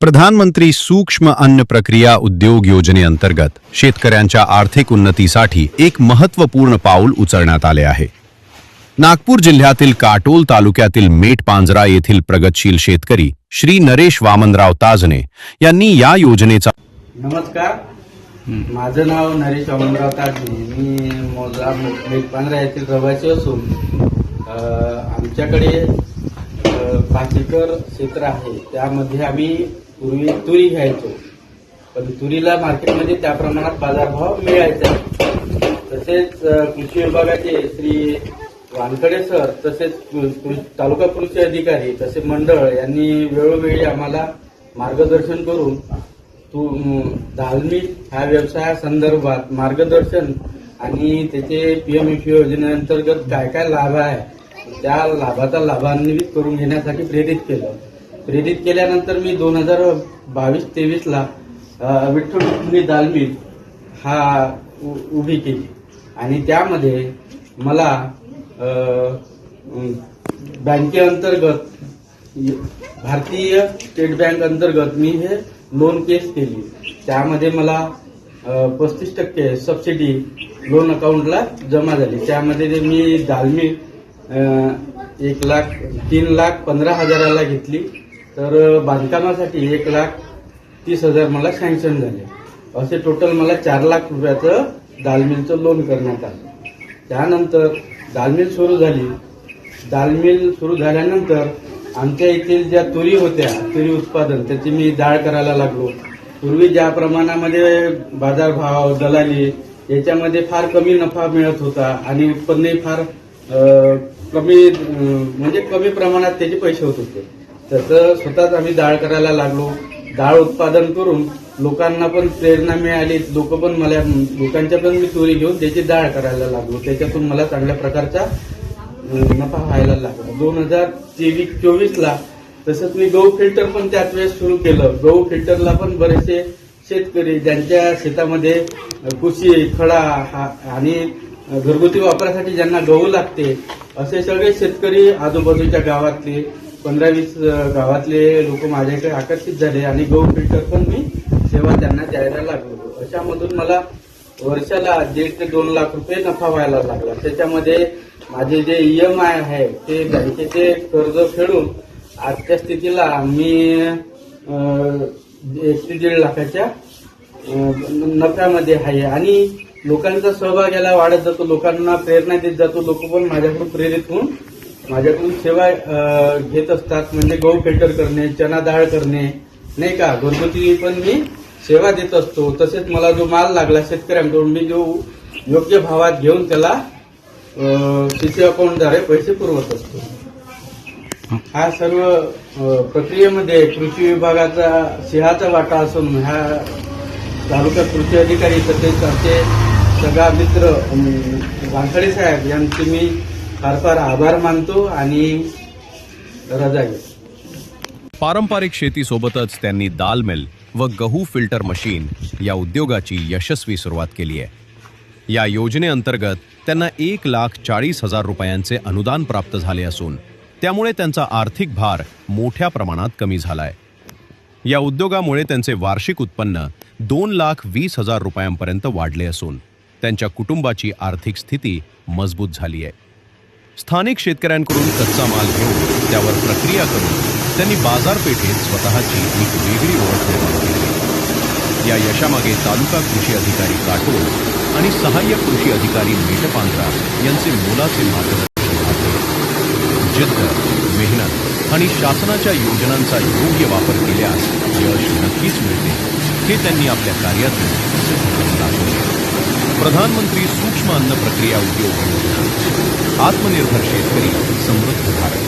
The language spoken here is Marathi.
प्रधानमंत्री सूक्ष्म अन्न प्रक्रिया उद्योग योजनेअंतर्गत शेतकऱ्यांच्या आर्थिक उन्नतीसाठी एक महत्त्वपूर्ण पाऊल उचलण्यात आले आहे। नागपूर जिल्ह्यातील काटोल तालुक्यातील मेटपांजरा येथील प्रगतशील शेतकरी श्री नरेश वामनराव ताजने यांनी या योजनेचा नमस्कार, माझं नाव नरेश वामनराव ताजने। मी मोजा मेटपांजरा येथील रहिवासी असून आमच्याकडे 5 एकर क्षेत्र आहे। त्यामध्ये आम्ही पूर्वी तुरी घ्यायचो, पण तुरीला मार्केटमध्ये त्या प्रमाणात बाजारभाव मिळायचा। तसेच कृषी विभागाचे श्री वानकडे सर, तसेच तालुका कृषी अधिकारी तसे मंडळ यांनी वेळोवेळी आम्हाला मार्गदर्शन करून दालमी ह्या व्यवसायासंदर्भात मार्गदर्शन आणि त्याचे पीएमएफई योजनेअंतर्गत काय काय लाभ आहे त्या लाभाचा लाभान्वित करून घेण्यासाठी प्रेरित केलं। प्रेरित केल्यानंतर मी 2022-23 ला विठ्ठल रुक्मिणी दाल मिल हा उभी केली आणि त्यामध्ये मला बँकेअंतर्गत भारतीय स्टेट बँक अंतर्गत मी हे लोन केस केली। त्यामध्ये मला 35% सबसिडी लोन अकाउंटला जमा झाली। त्यामध्ये मी दालमी 1,03,15,000 घेतली, तर बांधकामासाठी 1,30,000 मला सँक्शन झाले। असे टोटल मला 4 लाख रुपयाचं दालमिलचं लोन करण्यात आलं। त्यानंतर दालमिल सुरू झाली। दालमिल सुरू झाल्यानंतर आमच्या येथील ज्या तुरी होत्या, तुरी उत्पादन त्याची मी डाळ करायला लागलो। पूर्वी ज्या प्रमाणामध्ये बाजारभाव दलाली याच्यामध्ये फार कमी नफा मिळत होता आणि उत्पन्नही फार कमी प्रमाणात त्याचे पैसे होत होते। तसं स्वतःच आम्ही डाळ करायला लागलो। डाळ उत्पादन करून लोकांना पण प्रेरणा मिळाली, लोकांच्या पण मी तुरी घेऊन त्याची डाळ करायला लागलो। त्याच्यातून मला चांगल्या प्रकारचा नफा व्हायला लागला। 2023-24 ला तसंच मी गहू फिल्टर पण त्याच वेळेस सुरू केलं। गहू फिल्टरला पण बरेचसे शेतकरी ज्यांच्या शेतामध्ये कुशी, खडा आणि घरगुती वापरासाठी ज्यांना गहू लागते असे सगळे शेतकरी आजूबाजूच्या गावातले 15-20 गावातले लोक माझ्याकडे आकर्षित झाले आणि गहू फिल्टर पण मी सेवा त्यांना द्यायला लागलो। अशामधून मला वर्षाला 1.5 ते 2 लाख रुपये नफा व्हायला लागला। त्याच्यामध्ये माझे जे EMI आहे ते बँकेचे कर्ज फेडून आजच्या स्थितीला मी 1 ते 1.5 लाखाच्या नफ्यामध्ये आहे आणि लोकांचा सहभाग याला वाढत जातो, लोकांना प्रेरणा देत जातो। लोक पण माझ्याकडून प्रेरित होऊन माझ्याकडून सेवा घेत असतात, म्हणजे गहू फिल्टर करणे, चना डाळ करणे, नाही का, घरगुती पण मी सेवा देत असतो। तसेच मला जो माल लागला शेतकऱ्यांकडून मी जो योग्य भावात घेऊन त्याला सीसी अकाउंटद्वारे पैसे पुरवत असतो। हा सर्व प्रक्रियेमध्ये कृषी विभागाचा सिंहाचा वाटा असून ह्या तालुका कृषी अधिकारी तसेच आमचे सगळा मित्र वानखडे साहेब यांचे मी फार फार आभार मानतो आणि रजा घेतो। पारंपरिक शेतीसोबतच त्यांनी दाल मिल व गहू फिल्टर मशीन या उद्योगाची यशस्वी सुरुवात केली आहे। या योजनेअंतर्गत त्यांना 1,40,000 रुपयांचे अनुदान प्राप्त झाले असून त्यामुळे त्यांचा आर्थिक भार मोठ्या प्रमाणात कमी झालाय। या उद्योगामुळे त्यांचे वार्षिक उत्पन्न 2,20,000 रुपयांपर्यंत वाढले असून त्यांच्या कुटुंबाची आर्थिक स्थिती मजबूत झाली आहे। स्थानिक शेतकऱ्यांकडून कच्चा माल घेऊन त्यावर प्रक्रिया करून त्यांनी बाजारपेठेत स्वतःची एक वेगळी ओळख निर्माण केली। या यशामागे तालुका कृषी अधिकारी काटोल आणि सहाय्यक कृषी अधिकारी मेटपांजरा यांचे मोलाचे मार्गदर्शन आहे। जिद्द, मेहनत आणि शासनाच्या योजनांचा योग्य वापर केल्यास यश नक्कीच मिळते, हे त्यांनी आपल्या कार्यातून सिद्ध करून दाखवले। प्रधानमंत्री सूक्ष्म अन्न प्रक्रिया उद्योग योजना, आत्मनिर्भर शेतकरी, समृद्ध भारत।